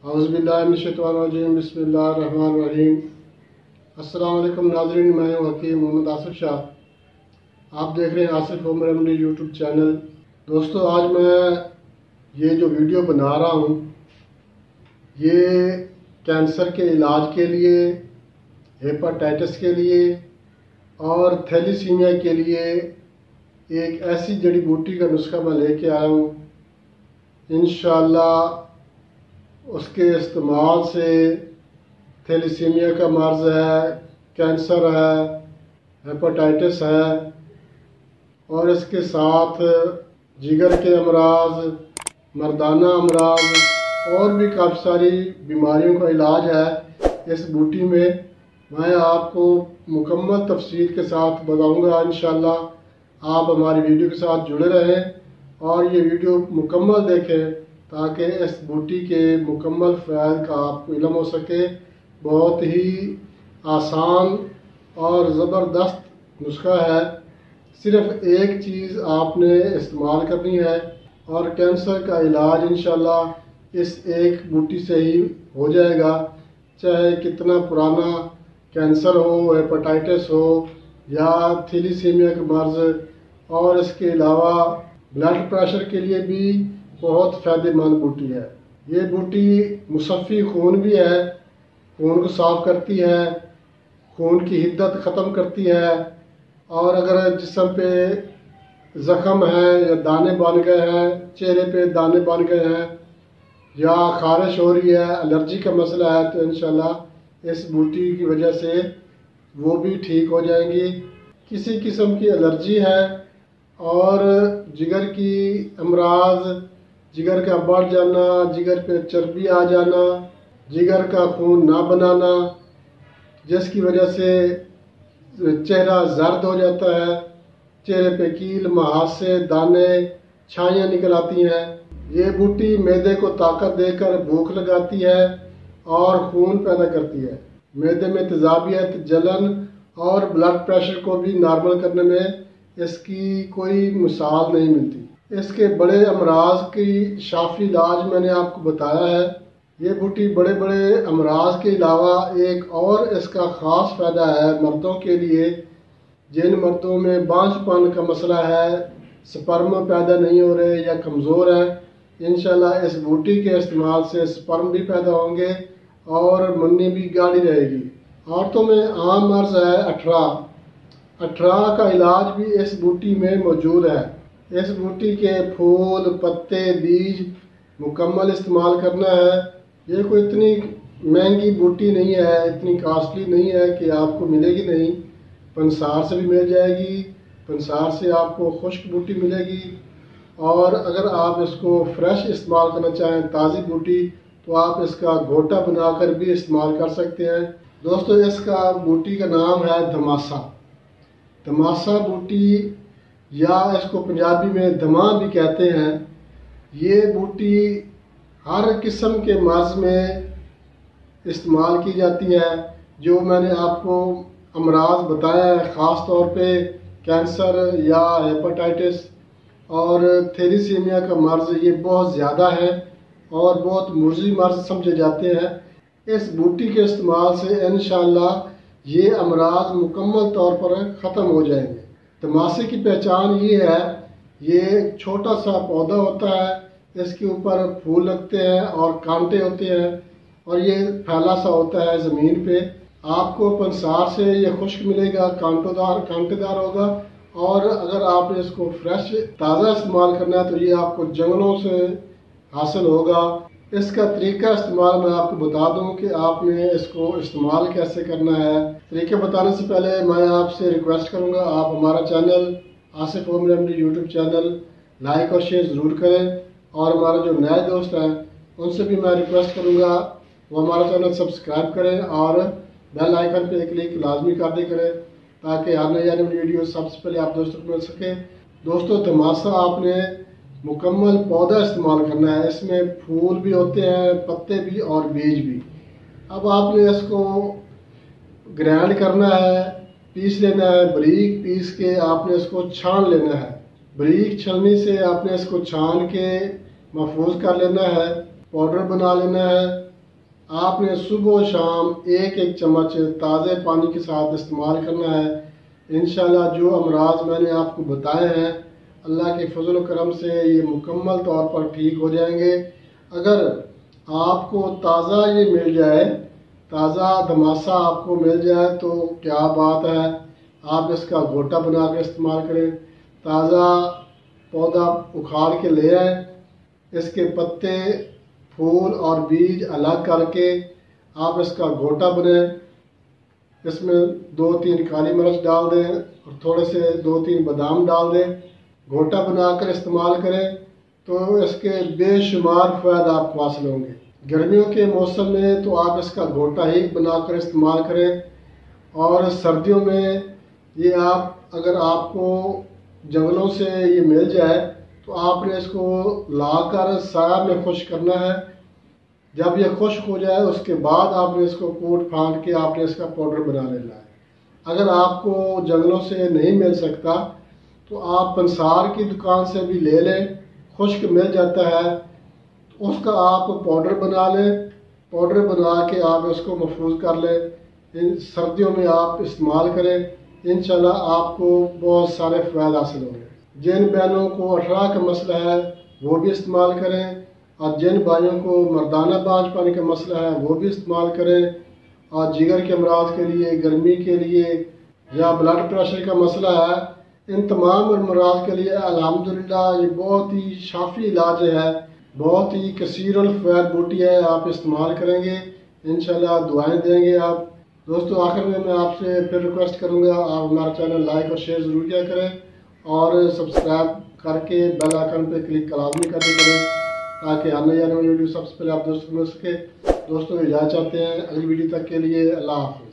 औज़ुबिल्लाहिमिनश्शैतानिर्रजीम बिस्मिल्लाहिर्रहमानिर्रहीम। अस्सलाम वालेकुम नाज़रीन, मैं हूँ हकीम मोहम्मद आसिफ शाह। आप देख रहे हैं Asif home remedy YouTube channel. दोस्तों, आज मैं ये जो वीडियो बना रहा हूँ ये कैंसर के इलाज के लिए, हेपेटाइटिस के लिए और थैलीसीमिया के लिए एक ऐसी जड़ी बूटी का नुस्खा मैं लेके आया हूँ। इंशाअल्लाह उसके इस्तेमाल से थैलीसीमिया का मर्ज़ है, कैंसर है, हेपेटाइटिस है और इसके साथ जिगर के अमराज, मर्दाना अमराज और भी काफ़ी सारी बीमारियों का इलाज है इस बूटी में। मैं आपको मुकम्मल तफसील के साथ बताऊंगा। इंशाअल्लाह आप हमारी वीडियो के साथ जुड़े रहें और ये वीडियो मुकम्मल देखें ताकि इस बूटी के मुकम्मल फ़ायदे का आपको इल्म हो सके। बहुत ही आसान और ज़बरदस्त नुस्खा है। सिर्फ़ एक चीज़ आपने इस्तेमाल करनी है और कैंसर का इलाज इंशाअल्लाह इस एक बूटी से ही हो जाएगा। चाहे कितना पुराना कैंसर हो, हेपेटाइटिस हो या थैलीसीमिया का मर्ज़। और इसके अलावा ब्लड प्रेशर के लिए भी बहुत फ़ायदेमंद बूटी है। ये बूटी मुसफ़ी खून भी है, खून को साफ़ करती है, खून की हिद्दत ख़त्म करती है। और अगर जिस्म पे ज़ख़म है या दाने बन गए हैं, चेहरे पे दाने बन गए हैं या ख़ारिश हो रही है, एलर्जी का मसला है, तो इंशाअल्लाह इस बूटी की वजह से वो भी ठीक हो जाएंगी। किसी किस्म की एलर्जी है और जिगर की अमराज, जिगर का बढ़ जाना, जिगर पे चर्बी आ जाना, जिगर का खून ना बनाना, जिसकी वजह से चेहरा जर्द हो जाता है, चेहरे पे कील, मुहासे, दाने, छाइयाँ निकल आती हैं। ये बूटी मैदे को ताकत देकर भूख लगाती है और खून पैदा करती है। मैदे में तेज़ाबियत, जलन और ब्लड प्रेशर को भी नॉर्मल करने में इसकी कोई मिसाल नहीं मिलती। इसके बड़े अमराज की शाफी इलाज मैंने आपको बताया है। ये बूटी बड़े बड़े अमराज के अलावा एक और इसका ख़ास फ़ायदा है मर्दों के लिए। जिन मर्दों में बांझपन का मसला है, स्पर्म पैदा नहीं हो रहे या कमज़ोर है, इंशाल्लाह इस बूटी के इस्तेमाल से स्पर्म भी पैदा होंगे और मुन्नी भी गाढ़ी रहेगी। औरतों में आम मर्ज़ है अठरा का इलाज भी इस बूटी में मौजूद है। इस बूटी के फूल, पत्ते, बीज मुकम्मल इस्तेमाल करना है। ये कोई इतनी महंगी बूटी नहीं है, इतनी कॉस्टली नहीं है कि आपको मिलेगी नहीं। पंसार से भी मिल जाएगी, पंसार से आपको खुश्क बूटी मिलेगी। और अगर आप इसको फ्रेश इस्तेमाल करना चाहें, ताज़ी बूटी, तो आप इसका घोटा बनाकर भी इस्तेमाल कर सकते हैं। दोस्तों, इसका बूटी का नाम है धमासा बूटी या इसको पंजाबी में धमा भी कहते हैं। ये बूटी हर किस्म के मर्ज़ में इस्तेमाल की जाती है। जो मैंने आपको अमराज बताया है, ख़ास तौर पे कैंसर या हेपेटाइटिस और थैलीसीमिया का मर्ज़, ये बहुत ज़्यादा है और बहुत मुर्जी मर्ज़ समझे जाते हैं। इस बूटी के इस्तेमाल से इंशाअल्लाह ये अमराज मुकम्मल तौर पर ख़त्म हो जाएंगे। तमाशे की पहचान ये है, ये छोटा सा पौधा होता है, इसके ऊपर फूल लगते हैं और कांटे होते हैं और ये फैला सा होता है ज़मीन पे। आपको पंसार से ये खुश्क मिलेगा, कांटेदार होगा। और अगर आपने इसको फ्रेश ताज़ा इस्तेमाल करना है तो ये आपको जंगलों से हासिल होगा। इसका तरीका इस्तेमाल मैं आपको बता दूं कि आपने इसको इस्तेमाल कैसे करना है। तरीके बताने से पहले मैं आपसे रिक्वेस्ट करूंगा, आप हमारा channel Asif home remedy YouTube channel like और शेयर ज़रूर करें। और हमारे जो नए दोस्त हैं उनसे भी मैं रिक्वेस्ट करूंगा वो हमारा चैनल सब्सक्राइब करें और बेल आइकन पे क्लिक लाजमी कर दी करें ताकि आने जाने वाली वीडियो सबसे पहले आप दोस्तों को मिल सके। दोस्तों, धमासा आपने मुकम्मल पौधा इस्तेमाल करना है। इसमें फूल भी होते हैं, पत्ते भी और बीज भी। अब आपने इसको ग्राइंड करना है, पीस लेना है। बारीक पीस के आपने इसको छान लेना है। बारीक छलनी से आपने इसको छान के महफूज कर लेना है, पाउडर बना लेना है। आपने सुबह और शाम एक एक चम्मच ताज़े पानी के साथ इस्तेमाल करना है। इंशाल्लाह जो अमराज मैंने आपको बताए हैं अल्लाह के फजल व करम से ये मुकम्मल तौर पर ठीक हो जाएंगे। अगर आपको ताज़ा ये मिल जाए, ताज़ा धमासा आपको मिल जाए तो क्या बात है, आप इसका गोटा बना कर इस्तेमाल करें। ताज़ा पौधा उखाड़ के ले आए, इसके पत्ते, फूल और बीज अलग करके आप इसका गोटा बनाएं। इसमें 2-3 काली मिर्च डाल दें और थोड़े से 2-3 बादाम डाल दें। गोटा बनाकर इस्तेमाल करें तो इसके बेशुमार फ़ायदे आपको हासिल होंगे। गर्मियों के मौसम में तो आप इसका गोटा ही बनाकर इस्तेमाल करें, और सर्दियों में ये आप अगर आपको जंगलों से ये मिल जाए तो आपने इसको लाकर साया में खुश्क करना है। जब ये खुश्क हो जाए उसके बाद आपने इसको कूट फाड़ के आपने इसका पाउडर बना लेना है। अगर आपको जंगलों से नहीं मिल सकता तो आप पंसार की दुकान से भी ले लें, खुश्क मिल जाता है, तो उसका आप पाउडर बना लें। पाउडर बना के आप इसको महफूज कर लें। इन सर्दियों में आप इस्तेमाल करें, इंशाल्लाह आपको बहुत सारे फ़ायदे हासिल होंगे। जिन बहनों को 18 का मसला है वो भी इस्तेमाल करें, और जिन भाइयों को मर्दाना बांझ पानी का मसला है वो भी इस्तेमाल करें। और जिगर के अमराज के लिए, गर्मी के लिए या ब्लड प्रेशर का मसला है, इन तमाम अमराज के लिए अल्हम्दुलिल्लाह ये बहुत ही शाफी इलाज है, बहुत ही कसीरुल फ़ैद बूटी है। आप इस्तेमाल करेंगे इंशाल्लाह दुआएं देंगे आप। दोस्तों आखिर में मैं आपसे फिर रिक्वेस्ट करूंगा, आप हमारा चैनल लाइक और शेयर ज़रूर किया करें, और सब्सक्राइब करके बेल आइकन पे क्लिक लाजमी कर दिया करें ताकि आने जाने वाली वीडियो सबसे पहले आप दोस्तों को मिल सके। दोस्तों इजाज़त चाहते हैं, अगली वीडियो तक के लिए अल्लाह हाफ़िज़।